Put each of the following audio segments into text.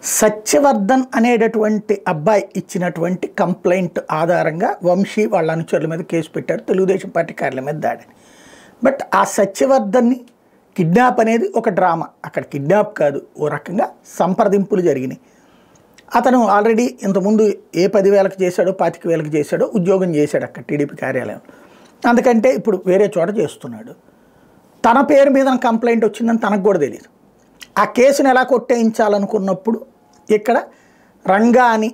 సత్యవర్ధన్ అనేటటువంటి అబ్బాయి ఇచ్చినటువంటి కంప్లైంట్ ఆధారంగా వంశీ వాళ్ళ అనుచరుల మీద కేసు పెట్టారు తెలుగుదేశం పార్టీ కార్యాలయం మీద దాడిని. బట్ ఆ సత్యవర్ధన్ని కిడ్నాప్ అనేది ఒక డ్రామా, అక్కడ కిడ్నాప్ కాదు, ఓ రకంగా సంప్రదింపులు జరిగినాయి. అతను ఆల్రెడీ ఇంతకుముందు ఏ 10,000కి చేశాడో 25,000కి చేశాడో ఉద్యోగం చేశాడు అక్కడ టీడీపీ కార్యాలయం. అందుకంటే ఇప్పుడు వేరే చోట చేస్తున్నాడు. తన పేరు మీద కంప్లైంట్ వచ్చిందని తనకు కూడా తెలియదు. ఆ కేసును ఎలా కొట్టేయించాలనుకున్నప్పుడు ఇక్కడ రంగా అని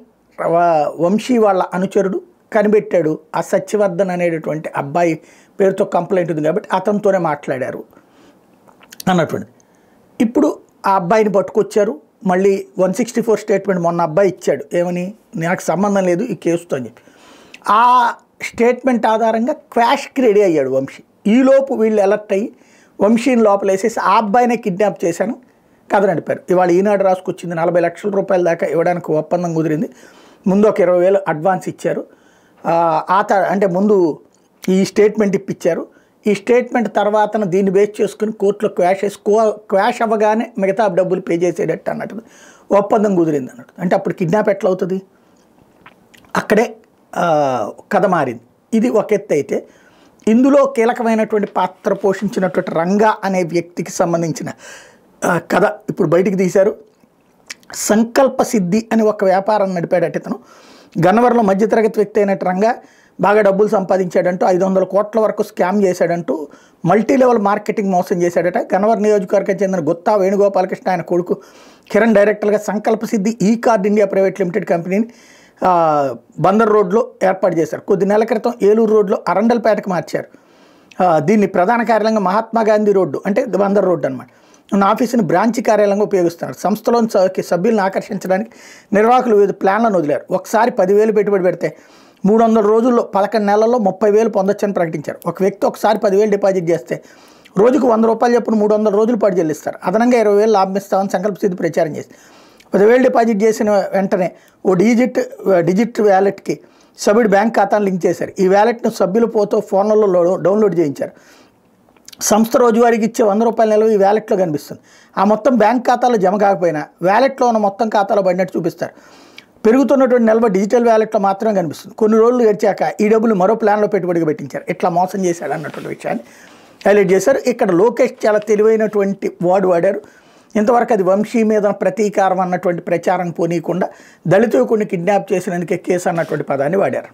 వంశీ వాళ్ళ అనుచరుడు కనిపెట్టాడు. ఆ సత్యవర్ధన్ అనేటటువంటి అబ్బాయి పేరుతో కంప్లైంట్ ఉంది కాబట్టి అతనితోనే మాట్లాడారు అన్నటువంటిది. ఇప్పుడు ఆ అబ్బాయిని పట్టుకొచ్చారు. మళ్ళీ 164 స్టేట్మెంట్ మొన్న అబ్బాయి ఇచ్చాడు, ఏమని నాకు సంబంధం లేదు ఈ కేసుతో అని చెప్పి. ఆ స్టేట్మెంట్ ఆధారంగా క్వాష్కి రెడీ అయ్యాడు వంశీ. ఈలోపు వీళ్ళు అలర్ట్ అయ్యి వంశీని లోపలేసేసి ఆ అబ్బాయినే కిడ్నాప్ చేశాను కథ నడిపారు. ఇవాళ ఈనాడు రాసుకొచ్చింది 40 లక్షల రూపాయల దాకా ఇవ్వడానికి ఒప్పందం కుదిరింది. ముందు ఒక 20,000 అడ్వాన్స్ ఇచ్చారు. అంటే ముందు ఈ స్టేట్మెంట్ ఇప్పించారు. ఈ స్టేట్మెంట్ తర్వాత దీన్ని బేస్ చేసుకుని కోర్టులో క్వాష్ అవ్వగానే మిగతా డబ్బులు పే చేసేటట్టు అన్నట్టు ఒప్పందం కుదిరింది అన్నట్టు. అంటే అప్పుడు కిడ్నాప్ ఎట్లా అవుతుంది? అక్కడే కథ మారింది. ఇది ఒక ఎత్తు అయితే, ఇందులో కీలకమైనటువంటి పాత్ర పోషించినటువంటి రంగా అనే వ్యక్తికి సంబంధించిన కథ ఇప్పుడు బయటికి తీశారు. సంకల్ప సిద్ధి అని ఒక వ్యాపారం నడిపాడట ఇతను. గన్నవరంలో మధ్యతరగతి వ్యక్తి అయినట్టు రంగా బాగా డబ్బులు సంపాదించాడంటూ 500 కోట్ల వరకు స్కామ్ చేశాడంటూ మల్టీ లెవెల్ మార్కెటింగ్ మోసం చేశాడట. గన్నవరం నియోజకవర్గం చెందిన గుత్తా వేణుగోపాలకృష్ణ ఆయన కొడుకు కిరణ్ డైరెక్టర్గా సంకల్ప సిద్ధి ఈ కార్డ్ ఇండియా ప్రైవేట్ లిమిటెడ్ కంపెనీని బందర్ రోడ్లో ఏర్పాటు చేశారు. కొద్ది నెలల క్రితం ఏలూరు రోడ్లో అరండల్పేటకు మార్చారు. దీన్ని ప్రధాన కార్యాలయంగా మహాత్మా గాంధీ రోడ్డు అంటే బందర్ రోడ్డు అనమాట ఉన్న ఆఫీసుని బ్రాంచ్ కార్యాలయంగా ఉపయోగిస్తున్నారు. సంస్థలోని సభ్యులను ఆకర్షించడానికి నిర్వాహకులు వివిధ ప్లాన్లను వదిలారు. ఒకసారి 10,000 పెట్టుబడి పెడితే 300 రోజుల్లో 11 నెలల్లో 30,000 పొందొచ్చని ప్రకటించారు. ఒక వ్యక్తి ఒకసారి 10,000 డిపాజిట్ చేస్తే రోజుకు 100 రూపాయలు చెప్పున 300 రోజుల పాటు చెల్లిస్తారు. అదనంగా 20,000 లాభం ఇస్తామని సంకల్ప సిద్ధి ప్రచారం చేసి 10,000 డిపాజిట్ చేసిన వెంటనే ఓ డిజిట్ వ్యాలెట్కి సభ్యుడి బ్యాంక్ ఖాతాను లింక్ చేశారు. ఈ వ్యాలెట్ను సభ్యుల ఫోన్లలో డౌన్లోడ్ చేయించారు. సంస్థ రోజువారీకి ఇచ్చే 100 రూపాయల నెలవు ఈ వ్యాలెట్లో కనిపిస్తుంది. ఆ మొత్తం బ్యాంక్ ఖాతాలో జమ కాకపోయినా వ్యాలెట్లో ఉన్న మొత్తం ఖాతాలో పడినట్టు చూపిస్తారు. పెరుగుతున్నటువంటి నిల్వ డిజిటల్ వ్యాలెట్లో మాత్రమే కనిపిస్తుంది. కొన్ని రోజులు గడిచాక ఈ డబ్బులు మరో ప్లాన్లో పెట్టుబడిగా పెట్టించారు. ఇట్లా మోసం చేశాడు అన్నటువంటి విషయాన్ని హైలైట్ చేశారు. ఇక్కడ లోకేష్ చాలా తెలివైనటువంటి వాడారు. ఇంతవరకు అది వంశీ మీద ప్రతీకారం అన్నటువంటి ప్రచారం పోనీయకుండా దళిత యువకుడిని కిడ్నాప్ చేసినందుకే కేసు అన్నటువంటి పదాన్ని వాడారు.